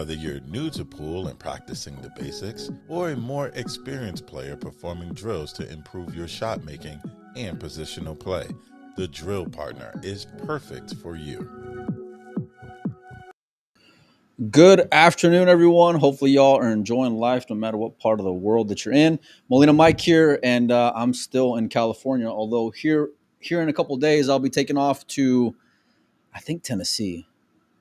Whether you're new to pool and practicing the basics, or a more experienced player performing drills to improve your shot making and positional play, the Drill Partner is perfect for you. Good afternoon, everyone. Hopefully, y'all are enjoying life no matter what part of the world that you're in. Molina Mike here, and I'm still in California. Although here in a couple of days, I'll be taking off to, I think, Tennessee,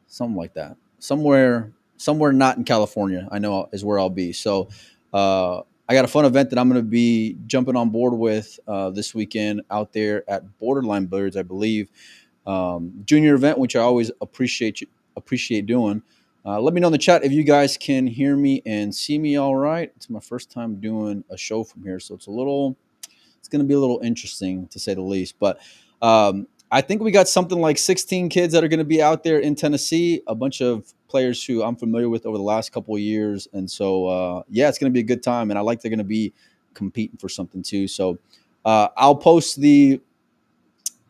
something like that. Somewhere not in California, I know is where I'll be. So I got a fun event that I'm going to be jumping on board with this weekend out there at Borderline Billiards, I believe. Junior event, which I always appreciate doing. Let me know in the chat if you guys can hear me and see me all right. It's my first time doing a show from here, so it's going to be a little interesting to say the least. But I think we got something like 16 kids that are going to be out there in Tennessee, a bunch of players who I'm familiar with over the last couple of years. And so, it's going to be a good time. And I like they're going to be competing for something too. So I'll post the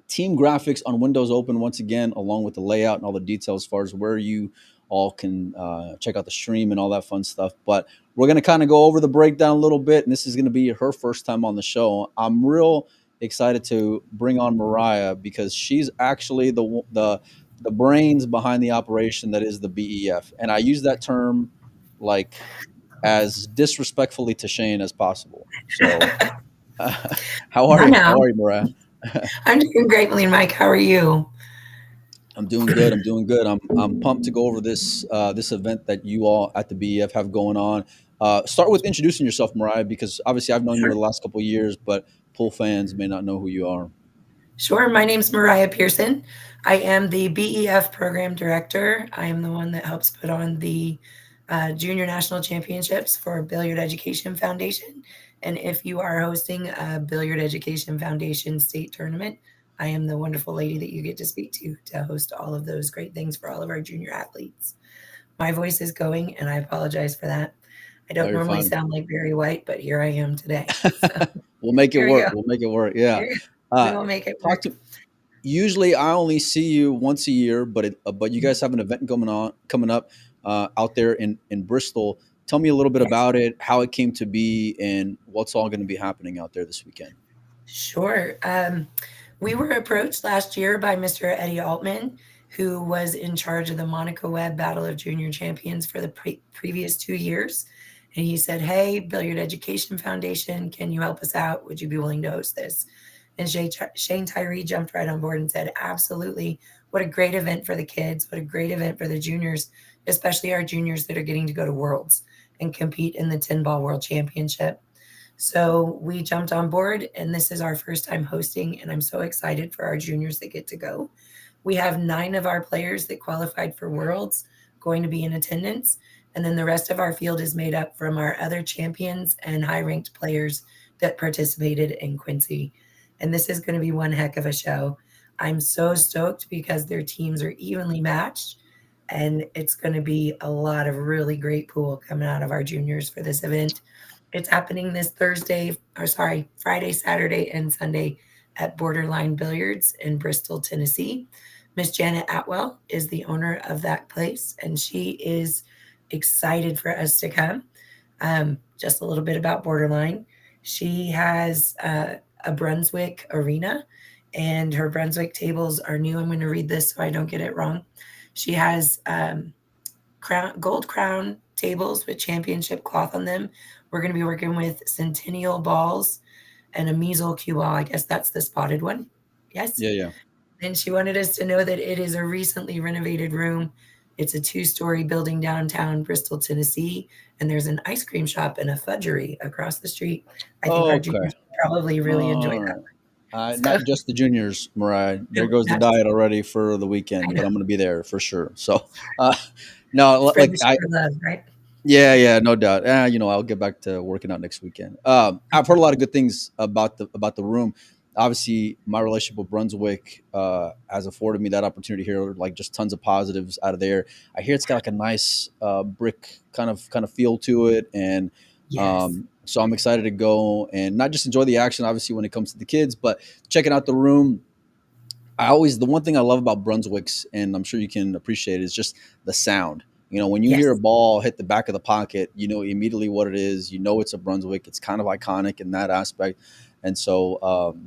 team graphics on Windows Open once again, along with the layout and all the details as far as where you all can check out the stream and all that fun stuff. But we're going to kind of go over the breakdown a little bit, and this is going to be her first time on the show. I'm real excited to bring on Mariah because she's actually the brains behind the operation that is the BEF, and I use that term like as disrespectfully to Shane as possible. So, how are you? How are you, Mariah? I'm doing great, Malene. Mike, how are you? I'm doing good. I'm pumped to go over this event that you all at the BEF have going on. Start with introducing yourself, Mariah, because obviously I've known you for the last couple of years, but pool fans may not know who you are. Sure. My name's Mariah Pearson. I am the BEF program director. I am the one that helps put on the Junior National Championships for Billiard Education Foundation. And if you are hosting a Billiard Education Foundation state tournament, I am the wonderful lady that you get to speak to host all of those great things for all of our junior athletes. My voice is going, and I apologize for that. I don't normally sound like Barry White, but here I am today. So, we'll make it work. We'll make it work. Yeah. We will make it work. Usually I only see you once a year, but you guys have an event coming up out there in Bristol. Tell me a little bit about it, how it came to be, and what's all going to be happening out there this weekend. Sure. We were approached last year by Mr. Eddie Altman, who was in charge of the Monica Webb Battle of Junior Champions for the previous 2 years. And he said, hey, Billiard Education Foundation, can you help us out? Would you be willing to host this? And Shane Tyree jumped right on board and said, absolutely. What a great event for the kids. What a great event for the juniors, especially our juniors that are getting to go to Worlds and compete in the 10-ball World Championship. So we jumped on board, and this is our first time hosting, and I'm so excited for our juniors that get to go. We have 9 of our players that qualified for Worlds going to be in attendance, and then the rest of our field is made up from our other champions and high-ranked players that participated in Quincy. And this is going to be one heck of a show. I'm so stoked because their teams are evenly matched, and it's going to be a lot of really great pool coming out of our juniors for this event. It's happening this Friday, Saturday, and Sunday at Borderline Billiards in Bristol, Tennessee. Miss Janet Atwell is the owner of that place, and she is excited for us to come. Just a little bit about Borderline. She has a Brunswick arena, and her Brunswick tables are new. I'm going to read this so I don't get it wrong. She has gold crown tables with championship cloth on them. We're going to be working with Centennial balls and a measle cue ball. I guess that's the spotted one. Yes? Yeah. And she wanted us to know that it is a recently renovated room. It's a 2-story building downtown Bristol, Tennessee, and there's an ice cream shop and a fudgery across the street. I think our juniors probably really enjoyed that. Not just the juniors, Mariah. There goes the diet already for the weekend, but I'm going to be there for sure. So, love, right? Yeah, no doubt. I'll get back to working out next weekend. I've heard a lot of good things about the room. Obviously, my relationship with Brunswick has afforded me that opportunity here. Like, just tons of positives out of there. I hear it's got like a nice brick kind of feel to it, and so I'm excited to go and not just enjoy the action, obviously, when it comes to the kids, but checking out the room. The one thing I love about Brunswick's, and I'm sure you can appreciate it, is just the sound. When you hear a Yes. ball hit the back of the pocket, you know immediately what it is. You know it's a Brunswick. It's kind of iconic in that aspect. And so,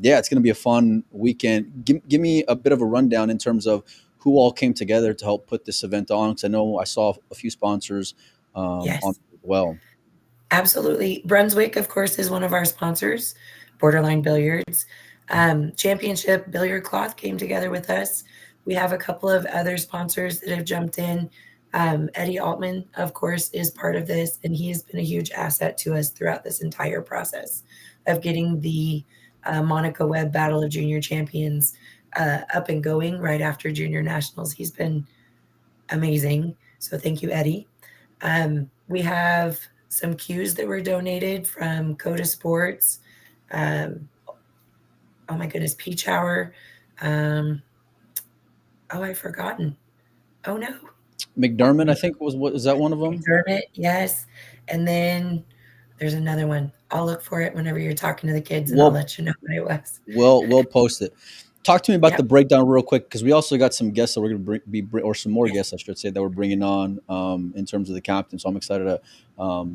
yeah, it's going to be a fun weekend. Give me a bit of a rundown in terms of who all came together to help put this event on. Because I know I saw a few sponsors on Yes. as well. Absolutely. Brunswick, of course, is one of our sponsors, Borderline Billiards. Championship Billiard Cloth came together with us. We have a couple of other sponsors that have jumped in. Eddie Altman, of course, is part of this, and he has been a huge asset to us throughout this entire process of getting the Monica Webb Battle of Junior Champions up and going right after Junior Nationals. He's been amazing. So thank you, Eddie. We have some cues that were donated from Coda Sports. Um, oh my goodness, Peach Hour. Um, oh, I've forgotten. Oh no, what McDermott, I think was that one of them? McDermott? Yes, and then there's another one. I'll look for it whenever you're talking to the kids, and I'll We'll let you know what it was. we'll post it. Talk to me about the Yep. breakdown real quick because we also got some guests that we're going to or some more Yes. guests, I should say, that we're bringing on in terms of the captain. So I'm excited to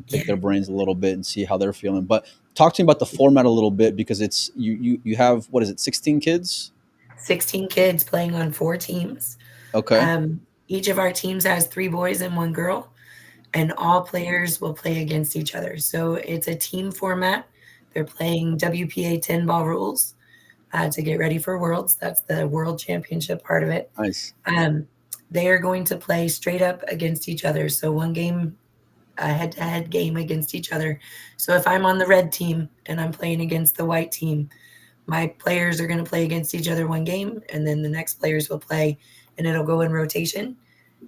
pick their Yeah. brains a little bit and see how they're feeling. But talk to me about the format a little bit because it's you have what is it, 16 kids? 16 kids playing on 4 teams. Okay, Each of our teams has 3 boys and 1 girl, and all players will play against each other. So it's a team format. They're playing WPA 10 ball rules to get ready for Worlds. That's the World Championship part of it. nice. Um, they are going to play straight up against each other. So one game, a head to head game against each other. So if I'm on the red team and I'm playing against the white team, my players are going to play against each other one game, and then the next players will play, and it'll go in rotation.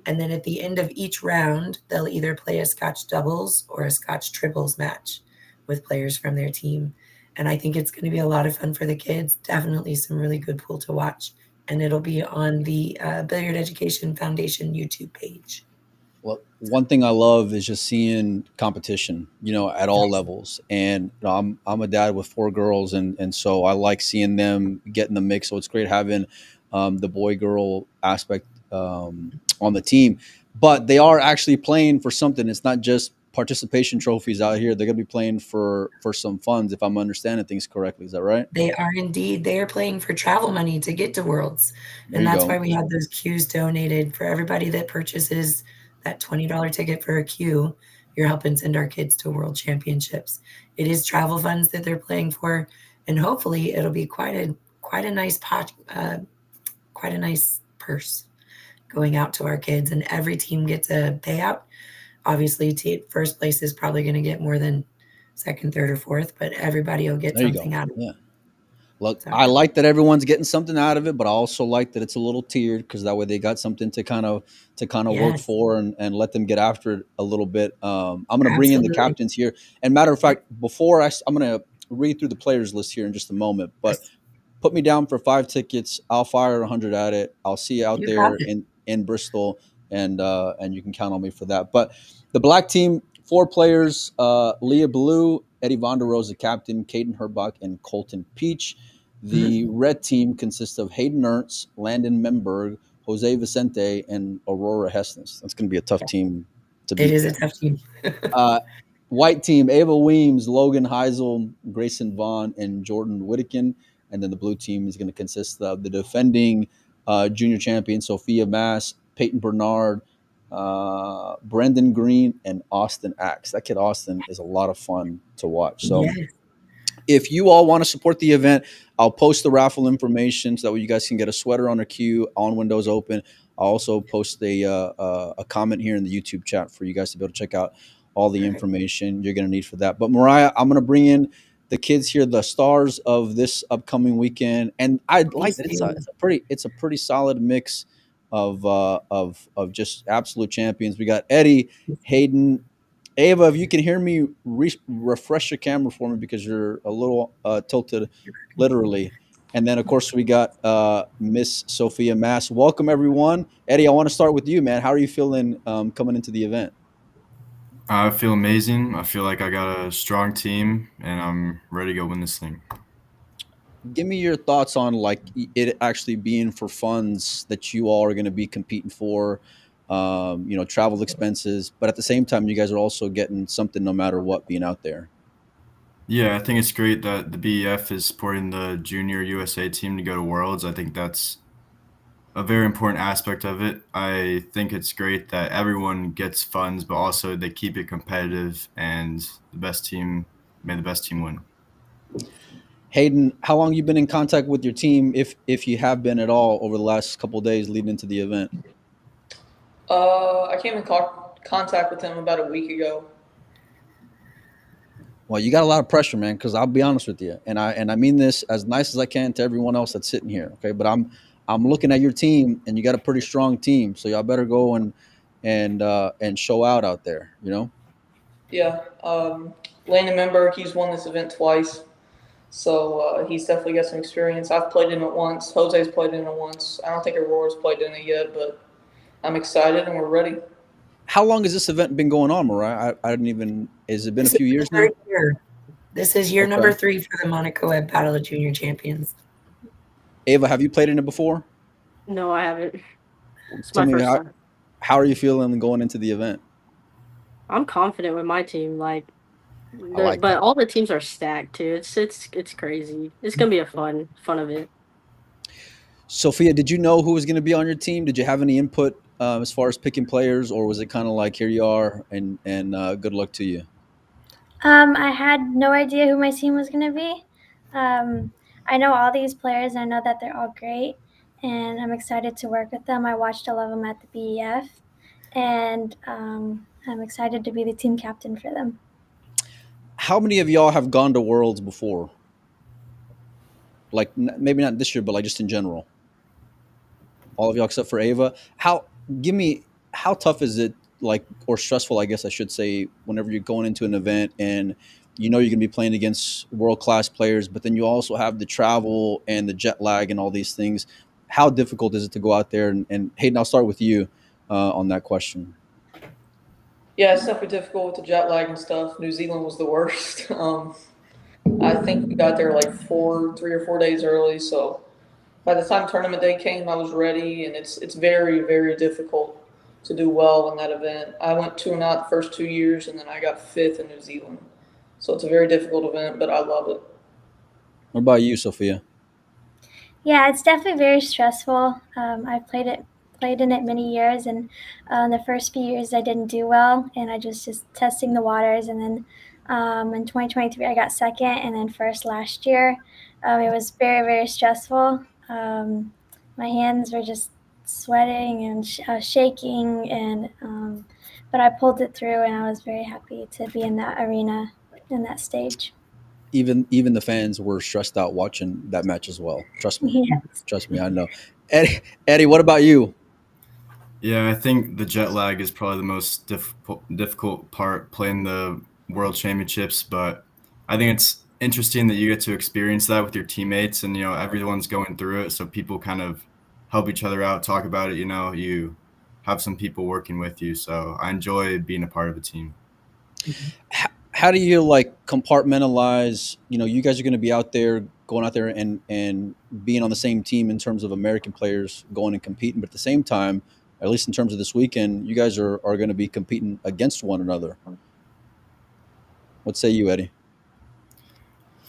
And then at the end of each round, they'll either play a Scotch doubles or a Scotch triples match with players from their team. And I think it's going to be a lot of fun for the kids. Definitely some really good pool to watch. And it'll be on the Billiard Education Foundation YouTube page. Well, one thing I love is just seeing competition, at all Yes. levels. And I'm a dad with 4 girls, and so I like seeing them get in the mix. So it's great having the boy girl aspect on the team. But they are actually playing for something. It's not just participation trophies out here. They're gonna be playing for some funds, if I'm understanding things correctly. Is that right? They are indeed. They are playing for travel money to get to Worlds. There And you that's go. why we have those cues donated for everybody that purchases that $20 ticket for a cue. You're helping send our kids to World Championships. It is travel funds that they're playing for, and hopefully it'll be quite a nice pot, quite a nice purse going out to our kids. And every team gets a payout. Obviously, first place is probably going to get more than second, third, or fourth, but everybody will get There you go. something out of it. Yeah. Look, So I like that everyone's getting something out of it, but I also like that it's a little tiered because that way they got something to kind of work yes. for and let them get after it a little bit. I'm going to bring in the Absolutely. captains here. And matter of Yep. fact, before I'm going to read through the players list here in just a moment, but Yes. put me down for 5 tickets. I'll fire 100 at it. I'll see you out You got there it. in Bristol, and you can count on me for that. But the black team, 4 players: Leah Blue, Eddie Von der Rose, the captain, Caden Herbach, and Colton Peach. The Mhm. red team consists of Hayden Ernst, Landon Memberg, Jose Vicente, and Aurora Hessness. That's going to be a tough Yeah. team to It beat is a there. tough team. Uh, White team, Ava Weems, Logan Heisel, Grayson Vaughn, and Jordan Whittakin. And then the blue team is going to consist of the defending junior champion, Sophia Mass, Peyton Bernard, Brendan Green, and Austin Axe. That kid, Austin, is a lot of fun to watch. So Yes. if you all want to support the event, I'll post the raffle information so that way you guys can get a sweater on a queue on Windows Open. I'll also post a comment here in the YouTube chat for you guys to be able to check out all the Perfect. information you're going to need for that. But Mariah, I'm going to bring in the kids here, the stars of this upcoming weekend, and I like Please that do. it's a pretty solid mix of just absolute champions. We got Eddie, Hayden, Ava, if you can hear me, refresh your camera for me because you're a little tilted, literally. And then, of course, we got Miss Sophia Mass. Welcome, everyone. Eddie, I want to start with you, man. How are you feeling coming into the event? I feel amazing. I feel like I got a strong team, and I'm ready to go win this thing. Give me your thoughts on like it actually being for funds that you all are going to be competing for. travel expenses, but at the same time, you guys are also getting something no matter what being out there. Yeah, I think it's great that the BEF is supporting the junior USA team to go to Worlds. I think that's a very important aspect of it. I think it's great that everyone gets funds, but also they keep it competitive and may the best team win. Hayden, how long you been in contact with your team, if you have been at all, over the last couple of days leading into the event? I came in contact with him about a week ago. Well, you got a lot of pressure, man. Because I'll be honest with you, and I mean this as nice as I can to everyone else that's sitting here. Okay, but I'm looking at your team, and you got a pretty strong team. So y'all better go and show out there. Yeah, Landon Member, he's won this event twice, so he's definitely got some experience. I've played in it once. Jose's played in it once. I don't think Aurora's played in it yet, but I'm excited and we're ready. How long has this event been going on, Mariah? I didn't even. Has it been a This few is years the now? third year. This is year Okay. number 3 for the Monaco Web Battle of Junior Champions. Ava, have you played in it before? No, I haven't. It's Tell my me first time. how are you feeling going into the event? I'm confident with my team. I like But that. all the teams are stacked too. It's crazy. It's gonna be a fun event. Sophia, did you know who was going to be on your team? Did you have any input as far as picking players, or was it kind of like here you are and good luck to you? I had no idea who my team was going to be. I know all these players. I know that they're all great, and I'm excited to work with them. I watched all of them at the BEF, and I'm excited to be the team captain for them. How many of y'all have gone to Worlds before? Like maybe not this year, but like just in general. All of y'all except for Ava. Give me how tough is it, like, or stressful, I guess I should say, whenever you're going into an event and you're going to be playing against world class players, but then you also have the travel and the jet lag and all these things. How difficult is it to go out there? And Hayden, I'll start with you on that question. Yeah, it's definitely difficult with the jet lag and stuff. New Zealand was the worst. I think we got there like 3 or 4 days early, so by the time tournament day came, I was ready, and it's very, very difficult to do well in that event. I went 2-0 the first 2 years, and then I got fifth in New Zealand. So it's a very difficult event, but I love it. What about you, Sophia? Yeah, it's definitely very stressful. I've played in it many years, and the first few years I didn't do well, and I just testing the waters. And then in 2023 I got second, and then first last year. It was very, very stressful. My hands were just sweating and shaking, and but I pulled it through, and I was very happy to be in that arena, in that stage. Even the fans were stressed out watching that match as well. Trust me. Yes. Trust me, I know. Eddie, what about you? Yeah, I think the jet lag is probably the most difficult part playing the World Championships, but I think it's interesting that you get to experience that with your teammates, and everyone's going through it, so people kind of help each other out, talk about it. You have some people working with you, so I enjoy being a part of a team. How do you like compartmentalize? You guys are going to be going out there and being on the same team in terms of American players going and competing, but at the same time, at least in terms of this weekend, you guys are going to be competing against one another. What say you, Eddie?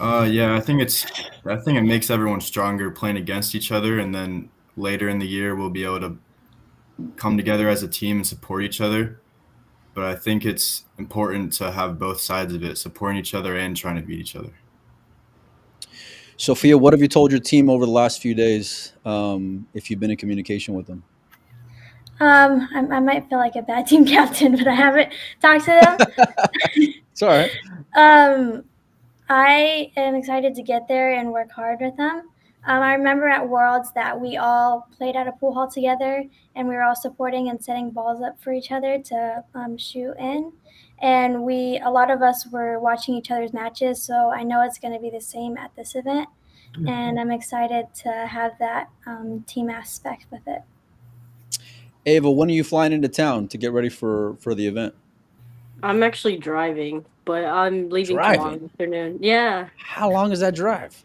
Yeah, I think it makes everyone stronger playing against each other, and then later in the year we'll be able to come together as a team and support each other. But I think it's important to have both sides of it, supporting each other and trying to beat each other. Sophia, what have you told your team over the last few days, if you've been in communication with them? I might feel like a bad team captain, but I haven't talked to them. It's all right. I am excited to get there and work hard with them. I remember at Worlds that we all played at a pool hall together, and we were all supporting and setting balls up for each other to shoot in. And a lot of us were watching each other's matches, so I know it's going to be the same at this event. And I'm excited to have that team aspect with it. Ava, when are you flying into town to get ready for the event? I'm actually driving, but I'm leaving tomorrow afternoon. Yeah. How long is that drive?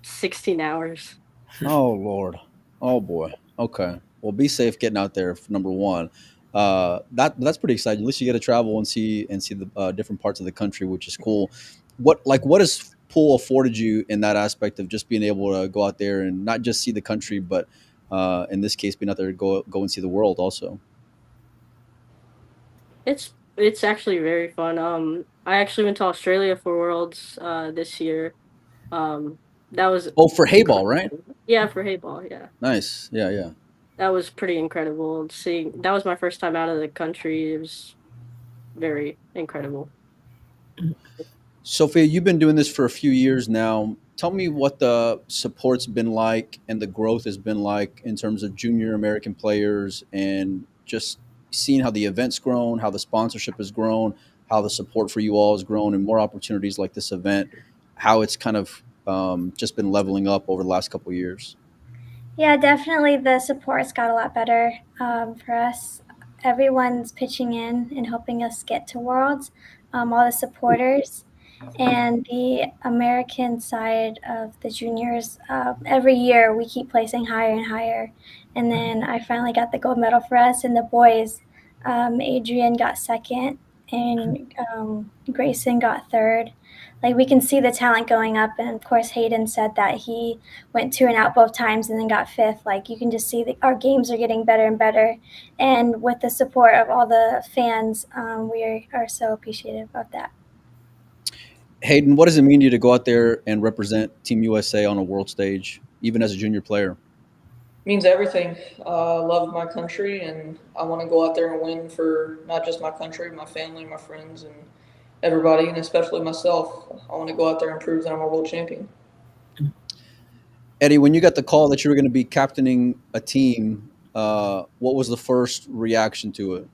16 hours. Oh, Lord. Oh, boy. Okay. Well, be safe getting out there, number one. That's pretty exciting. At least you get to travel and see the different parts of the country, which is cool. What has pool afforded you in that aspect of just being able to go out there and not just see the country, but in this case, being out there to go and see the world also. It's actually very fun. I actually went to Australia for Worlds this year. Um, that was Oh, for hayball, right? incredible. Yeah, for hayball. Yeah, Nice. Yeah, yeah. that was pretty incredible. Seeing that was my first time out of the country. It was very incredible. Sophia, you've been doing this for a few years now. Tell me what the support's been like and the growth has been like in terms of junior American players and just seeing how the event's grown, how the sponsorship has grown, how the support for you all has grown, and more opportunities like this event, how it's kind of just been leveling up over the last couple of years. Yeah, definitely the support's got a lot better for us. Everyone's pitching in and helping us get to Worlds, all the supporters. And the American side of the juniors, every year we keep placing higher and higher. And then I finally got the gold medal for us. And the boys, Adrian got second, and Grayson got third. Like, we can see the talent going up. And of course, Hayden said that he went 2 and out both times and then got fifth. Like, you can just see that our games are getting better and better. And with the support of all the fans, we are so appreciative of that. Hayden, what does it mean to you to go out there and represent Team USA on a world stage, even as a junior player? Means everything. I love my country, and I want to go out there and win for not just my country, my family, my friends, and everybody, and especially myself. I want to go out there and prove that I'm a world champion. Eddie, when you got the call that you were going to be captaining a team, what was the first reaction to it?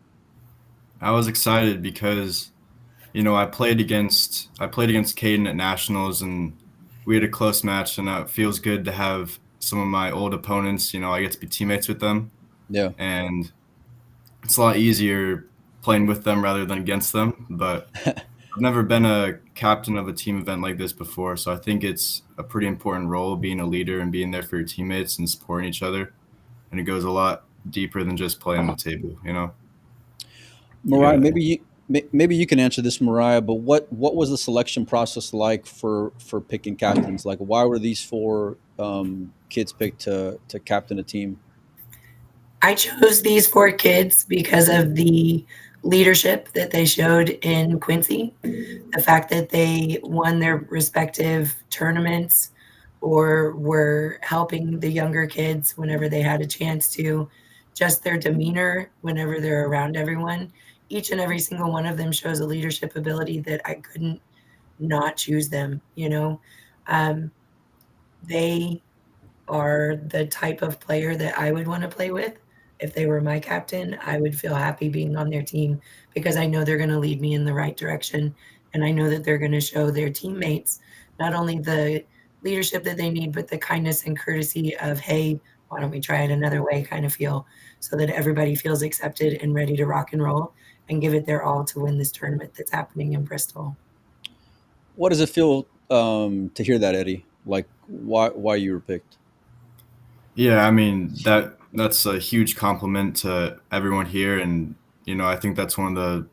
I was excited because, I played against Caden at nationals, and we had a close match, and it feels good to have some of my old opponents. I get to be teammates with them. Yeah, and it's a lot easier playing with them rather than against them. But I've never been a captain of a team event like this before, so I think it's a pretty important role, being a leader and being there for your teammates and supporting each other. And it goes a lot deeper than just playing the table, Mariah, maybe you can answer this, Mariah. But what was the selection process like for picking captains? Like, why were these four kids picked to captain a team? I chose these 4 kids because of the leadership that they showed in Quincy, the fact that they won their respective tournaments or were helping the younger kids whenever they had a chance to, just their demeanor whenever they're around everyone. Each and every single one of them shows a leadership ability that I couldn't not choose them. They are the type of player that I would want to play with. If they were my captain, I would feel happy being on their team because I know they're going to lead me in the right direction. And I know that they're going to show their teammates not only the leadership that they need, but the kindness and courtesy of, hey, why don't we try it another way kind of feel, so that everybody feels accepted and ready to rock and roll and give it their all to win this tournament that's happening in Bristol. What does it feel to hear that, Eddie? Like, why you were picked? Yeah, I mean, that's a huge compliment to everyone here. And, I think that's I'll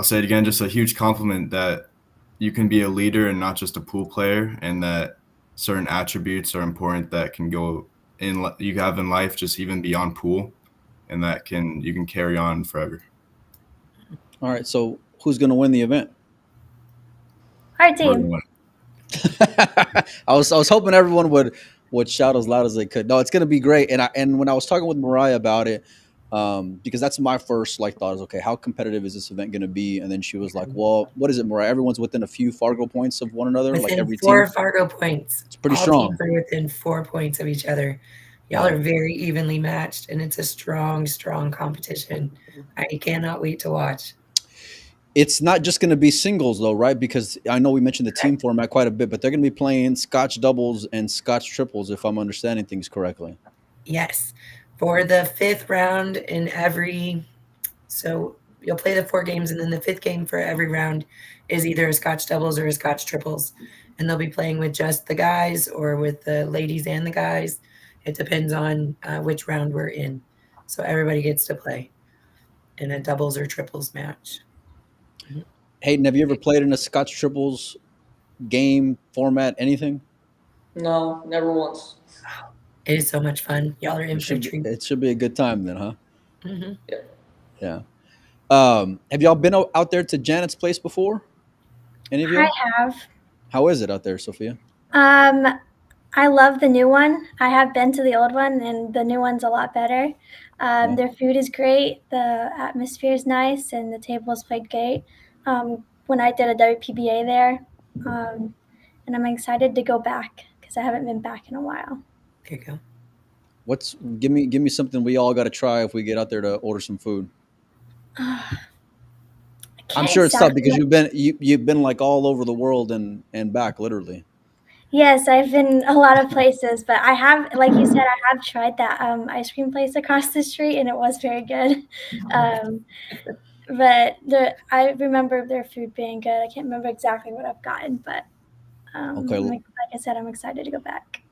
say it again, just a huge compliment that you can be a leader and not just a pool player, and that certain attributes are important that can go you have in life, just even beyond pool, and that you can carry on forever. All right. So who's going to win the event? Our team. I was hoping everyone would shout as loud as they could. No, it's going to be great. And when I was talking with Mariah about it, because that's my first thought is, okay, how competitive is this event going to be? And then she was like, well, what is it, Mariah? Everyone's within a few Fargo points of one another. Within like every 4 team. Fargo points. It's pretty All strong. Teams are within 4 points of each other. Y'all are very evenly matched, and it's a strong, strong competition. I cannot wait to watch. It's not just going to be singles, though, right? Because I know we mentioned the team format quite a bit, but they're going to be playing Scotch doubles and Scotch triples, if I'm understanding things correctly. Yes. For the 5th round so you'll play the 4 games, and then the 5th game for every round is either a Scotch doubles or a Scotch triples. And they'll be playing with just the guys or with the ladies and the guys. It depends on which round we're in. So everybody gets to play. in a doubles or triples match. Hayden, have you ever played in a Scotch triples game format? Anything? No, never once. It is so much fun. Y'all are in for a treat. It should be a good time then, huh? Mm-hmm. Yeah. Have y'all been out there to Janet's place before? Any of you? I have. How is it out there, Sophia? I love the new one. I have been to the old one, and the new one's a lot better. Their food is great. The atmosphere is nice, and the tables played great. When I did a WPBA there, and I'm excited to go back because I haven't been back in a while. There you go. Give me something we all got to try if we get out there to order some food. I'm sure it's tough because you've been like all over the world and back literally. Yes, I've been a lot of places, but I have, like you said, I have tried that ice cream place across the street, and it was very good. But I remember their food being good. I can't remember exactly what I've gotten, but Okay. like I said, I'm excited to go back.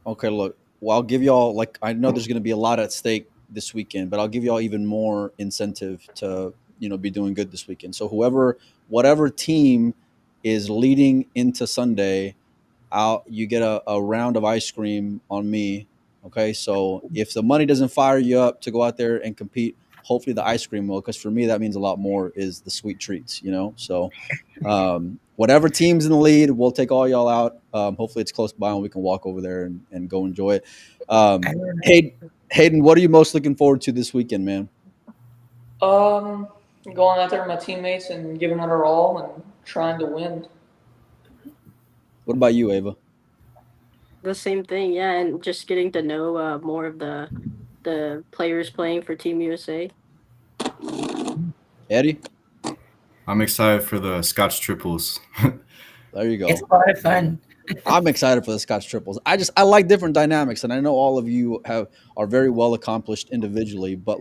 Okay, look. Well, I'll give y'all I know there's going to be a lot at stake this weekend, but I'll give y'all even more incentive to be doing good this weekend. So whatever team is leading into Sunday, you get a round of ice cream on me. Okay, so if the money doesn't fire you up to go out there and compete, hopefully the ice cream will, because for me that means a lot more is the sweet treats. So whatever team's in the lead, we'll take all y'all out. Hopefully it's close by and we can walk over there and go enjoy it. Hayden, what are you most looking forward to this weekend, man? Going out there with my teammates and giving it our all and trying to win. What about you, Ava? The same thing, yeah, and just getting to know more of the players playing for Team USA. Eddie? I'm excited for the Scotch triples. There you go. It's a lot of fun. I'm excited for the Scotch triples. I like different dynamics, and I know all of you are very well accomplished individually, but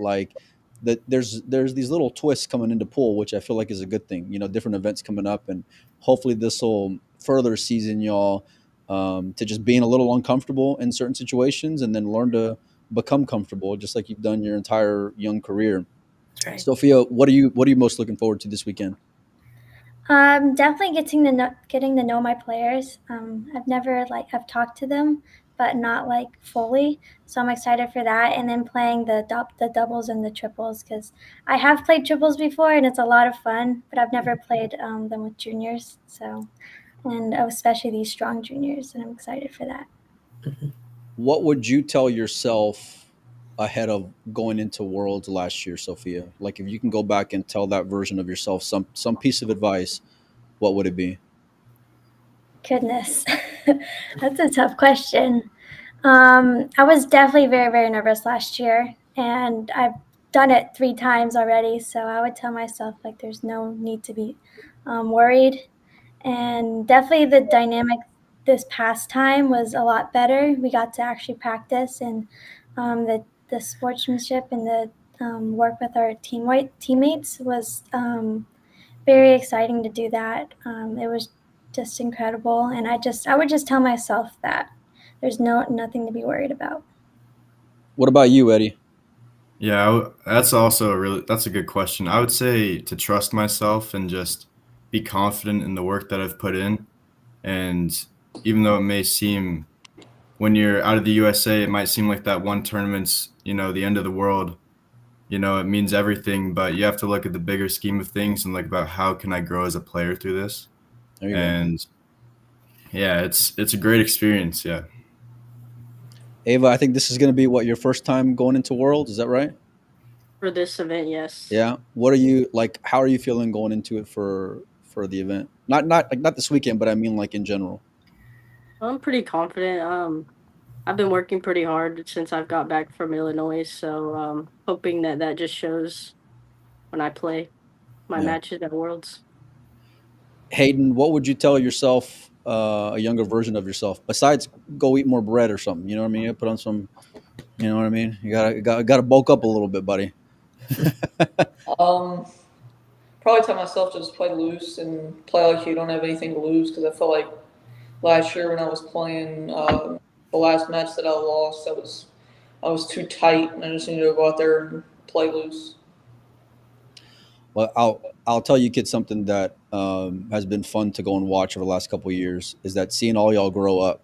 there's these little twists coming into pool, which I feel like is a good thing. Different events coming up, and hopefully this will further season y'all to just being a little uncomfortable in certain situations, and then learn to become comfortable, just like you've done your entire young career. That's right. Sophia, what are you most looking forward to this weekend? Definitely getting to know my players. I've talked to them, but not fully. So I'm excited for that. And then playing the doubles and the triples, because I have played triples before and it's a lot of fun, but I've never played them with juniors. So, and especially these strong juniors, and I'm excited for that. What would you tell yourself ahead of going into Worlds last year, Sophia? Like if you can go back and tell that version of yourself some piece of advice, what would it be? Goodness, that's a tough question. I was definitely very, very nervous last year, and I've done it 3 times already. So I would tell myself there's no need to be worried. And definitely the dynamic this past time was a lot better. We got to actually practice, and the sportsmanship and the work with our teammates was very exciting to do that. It was just incredible, and I would just tell myself that there's nothing to be worried about. What about you, Eddie? Yeah, that's a good question. I would say to trust myself and just be confident in the work that I've put in. And even though it may seem, when you're out of the USA, it might seem like that one tournament's, the end of the world. It means everything, but you have to look at the bigger scheme of things and about how can I grow as a player through this. There you go. Yeah, it's a great experience. Yeah. Ava, I think this is going to be your first time going into Worlds. Is that right? For this event, yes. Yeah. What are you how are you feeling going into it for the event? Not this weekend, but I mean in general. I'm pretty confident. I've been working pretty hard since I've got back from Illinois, so hoping that just shows when I play my matches at Worlds. Hayden, what would you tell yourself, a younger version of yourself, besides go eat more bread or something? You know what I mean? You put on some, you know what I mean? You gotta bulk up a little bit, buddy. Probably tell myself to just play loose and play like you don't have anything to lose, because I felt like last year when I was playing the last match that I lost, I was too tight, and I just needed to go out there and play loose. Well, I'll tell you kids something that has been fun to go and watch over the last couple of years is that seeing all y'all grow up,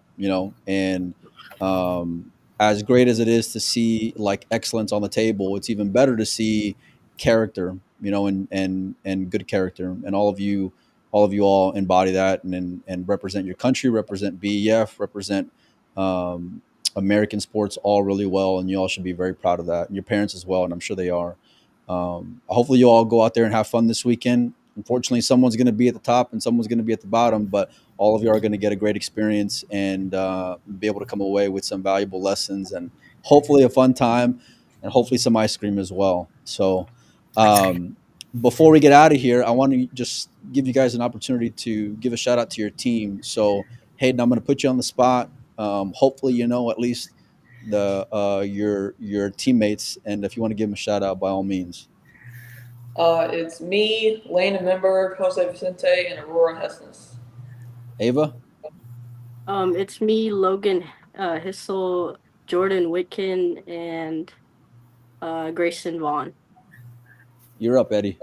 and um, as great as it is to see like excellence on the table, it's even better to see character, and good character, and all of you all embody that and represent your country, represent BEF, represent um, American sports all really well, and you all should be very proud of that, and your parents as well, and I'm sure they are. Hopefully, you all go out there and have fun this weekend. Unfortunately, someone's going to be at the top and someone's going to be at the bottom, but all of you are going to get a great experience and be able to come away with some valuable lessons and hopefully a fun time and hopefully some ice cream as well. So, um, before we get out of here, I want to just give you guys an opportunity to give a shout out to your team. So, Hayden, I'm going to put you on the spot. Hopefully, at least your teammates, and if you want to give them a shout out, by all means. It's me, Landon Member, Jose Vicente, and Aurora Hessness. Ava? It's me, Logan Hissel, Jordan Whitkin, and Grayson Vaughn. You're up, Eddie.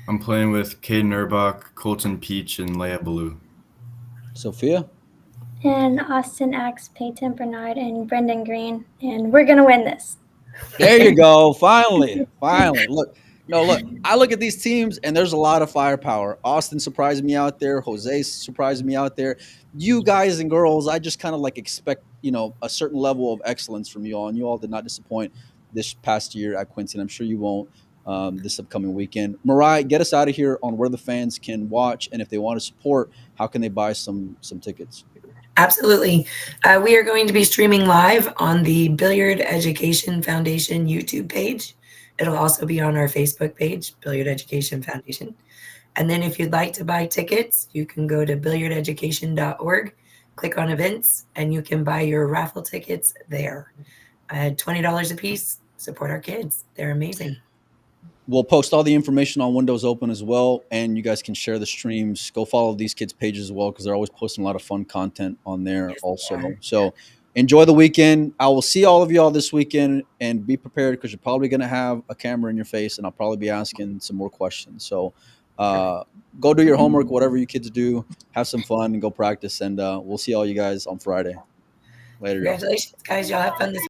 I'm playing with Caden Urbach, Colton Peach, and Leia Ballou. Sophia? And Austin Axe, Peyton Bernard, and Brendan Green. And we're going to win this. There you go. Finally. Look, I look at these teams and there's a lot of firepower. Austin surprised me out there. Jose surprised me out there. You guys and girls, I just kind of like expect, a certain level of excellence from you all. And you all did not disappoint this past year at Quincy. And I'm sure you won't this upcoming weekend. Mariah, get us out of here on where the fans can watch. And if they want to support, how can they buy some tickets? Absolutely. We are going to be streaming live on the Billiard Education Foundation YouTube page. It'll also be on our Facebook page, Billiard Education Foundation. And then if you'd like to buy tickets, you can go to billiardeducation.org, click on events, and you can buy your raffle tickets there. $20 a piece. Support our kids. They're amazing. We'll post all the information on Windows Open as well, and you guys can share the streams. Go follow these kids' pages as well because they're always posting a lot of fun content on there also. So enjoy the weekend. I will see all of y'all this weekend, and be prepared because you're probably going to have a camera in your face, and I'll probably be asking some more questions. So go do your homework, whatever you kids do. Have some fun and go practice, and we'll see all you guys on Friday. Later, y'all. Congratulations, guys. Y'all have fun this